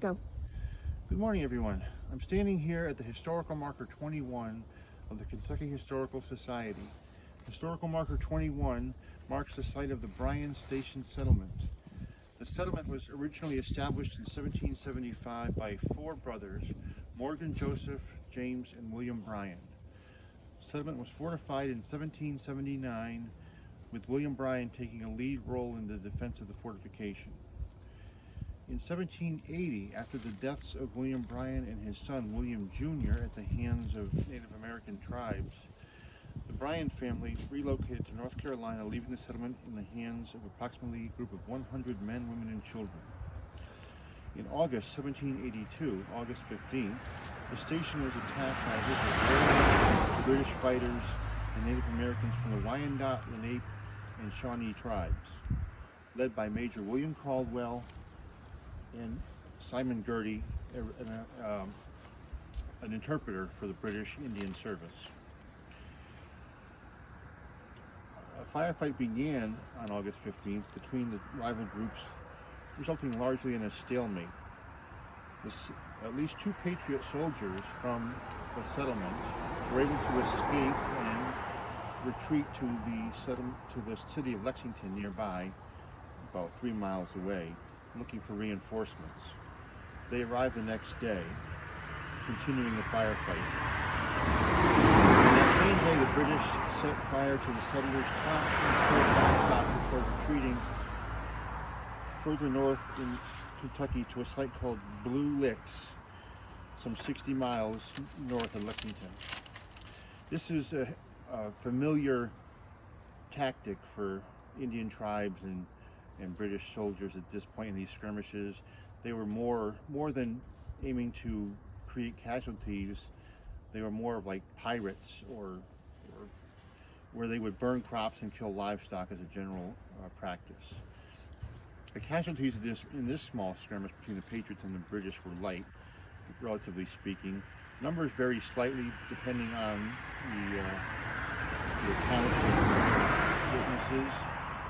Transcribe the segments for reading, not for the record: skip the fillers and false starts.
Go. Good morning, everyone. I'm standing here at the historical marker 21 of the Kentucky Historical Society. Historical marker 21 marks the site of the Bryan Station settlement. The settlement was originally established in 1775 by four brothers, Morgan, Joseph, James, and William Bryan. The settlement was fortified in 1779, with William Bryan taking a lead role in the defense of the fortification. In 1780, after the deaths of William Bryan and his son William Jr. at the hands of Native American tribes, the Bryan family relocated to North Carolina, leaving the settlement in the hands of approximately a group of 100 men, women, and children. In August 1782, August 15th, the station was attacked by a group of British fighters and Native Americans from the Wyandot, Lenape, and Shawnee tribes, led by Major William Caldwell and Simon Girty, an interpreter for the British Indian Service. A firefight began on August 15th between the rival groups, resulting largely in a stalemate. At least two Patriot soldiers from the settlement were able to escape and retreat to the city of Lexington nearby, about 3 miles away, looking for reinforcements. They arrived the next day, continuing the firefight. On that same day, the British set fire to the settlers' crops and killed livestock before retreating further north in Kentucky to a site called Blue Licks, some 60 miles north of Lexington. This is a familiar tactic for Indian tribes and British soldiers at this point in these skirmishes. They were more than aiming to create casualties. They were more of like pirates, or where they would burn crops and kill livestock as a general practice. The casualties of in this small skirmish between the Patriots and the British were light, relatively speaking. Numbers vary slightly depending on the accounts of witnesses,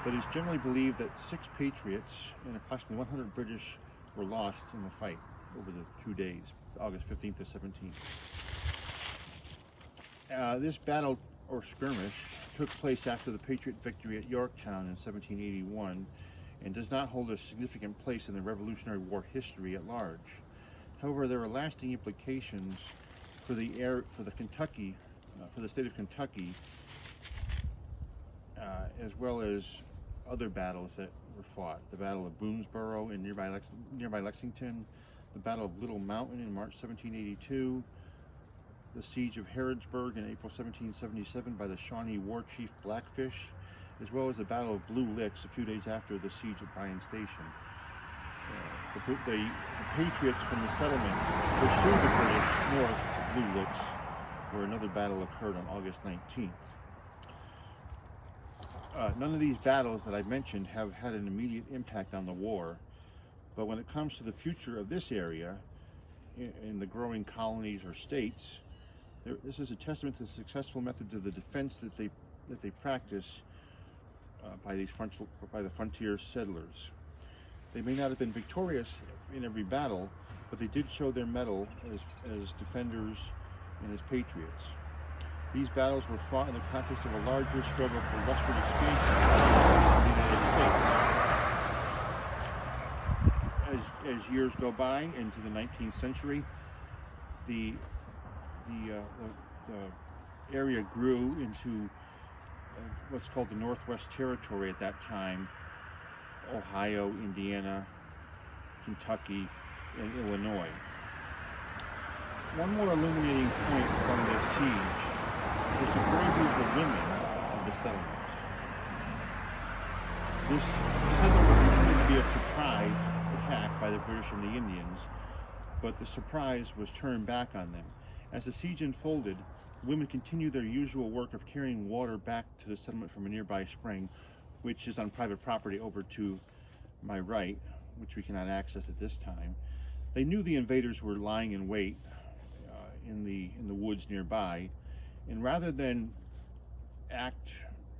but it's generally believed that 6 Patriots and approximately 100 British were lost in the fight over the 2 days, August 15th to 17th. This battle or skirmish took place after the Patriot victory at Yorktown in 1781 and does not hold a significant place in the Revolutionary War history at large. However, there are lasting implications for the state of Kentucky, as well as other battles that were fought. The Battle of Boonesboro in nearby Lexington, the Battle of Little Mountain in March 1782, the Siege of Harrodsburg in April 1777 by the Shawnee war chief Blackfish, as well as the Battle of Blue Licks a few days after the Siege of Bryan Station. The Patriots from the settlement pursued the British north to Blue Licks, where another battle occurred on August 19th. None of these battles that I've mentioned have had an immediate impact on the war, but when it comes to the future of this area in the growing colonies or states, this is a testament to the successful methods of the defense that they practice by the frontier settlers. They may not have been victorious in every battle, but they did show their mettle as defenders and as patriots. These battles were fought in the context of a larger struggle for westward expansion of the United States. As years go by into the 19th century, the area grew into what's called the Northwest Territory at that time: Ohio, Indiana, Kentucky, and Illinois. One more illuminating point from this siege was the bravery of the women of the settlement. This settlement was intended to be a surprise attack by the British and the Indians, but the surprise was turned back on them. As the siege unfolded, women continued their usual work of carrying water back to the settlement from a nearby spring, which is on private property over to my right, which we cannot access at this time. They knew the invaders were lying in wait in the woods nearby, and rather than act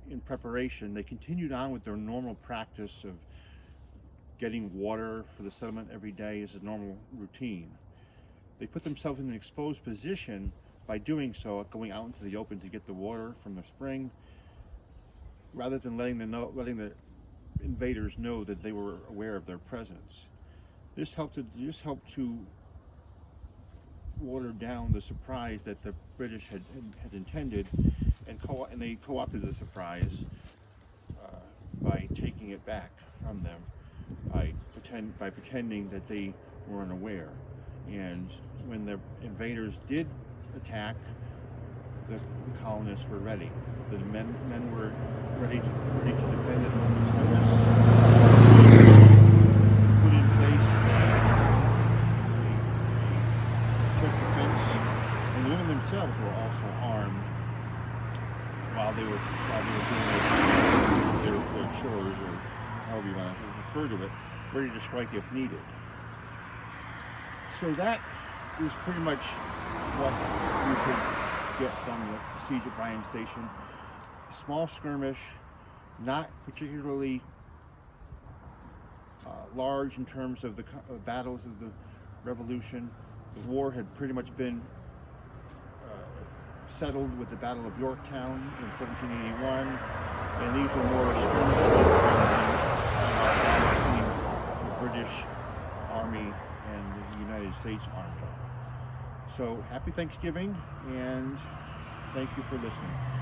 in preparation, they continued on with their normal practice of getting water for the settlement every day is a normal routine. They put themselves in an exposed position by doing so, going out into the open to get the water from the spring, rather than letting the invaders know that they were aware of their presence. This helped to water down the surprise that the British had intended, and they co-opted the surprise by taking it back from them, by pretending that they were unaware. And when the invaders did attack, the colonists were ready. The men were ready to defend it on this to put in place a quick defense. And the women themselves were also armed while they were doing their chores, or however you want to refer to it, ready to strike if needed. So that is pretty much what you could get from the siege at Bryan Station. A small skirmish, not particularly large in terms of the battles of the Revolution. The war had pretty much been settled with the Battle of Yorktown in 1781, and these were more skirmishes between the British Army and the United States Army. So happy Thanksgiving, and thank you for listening.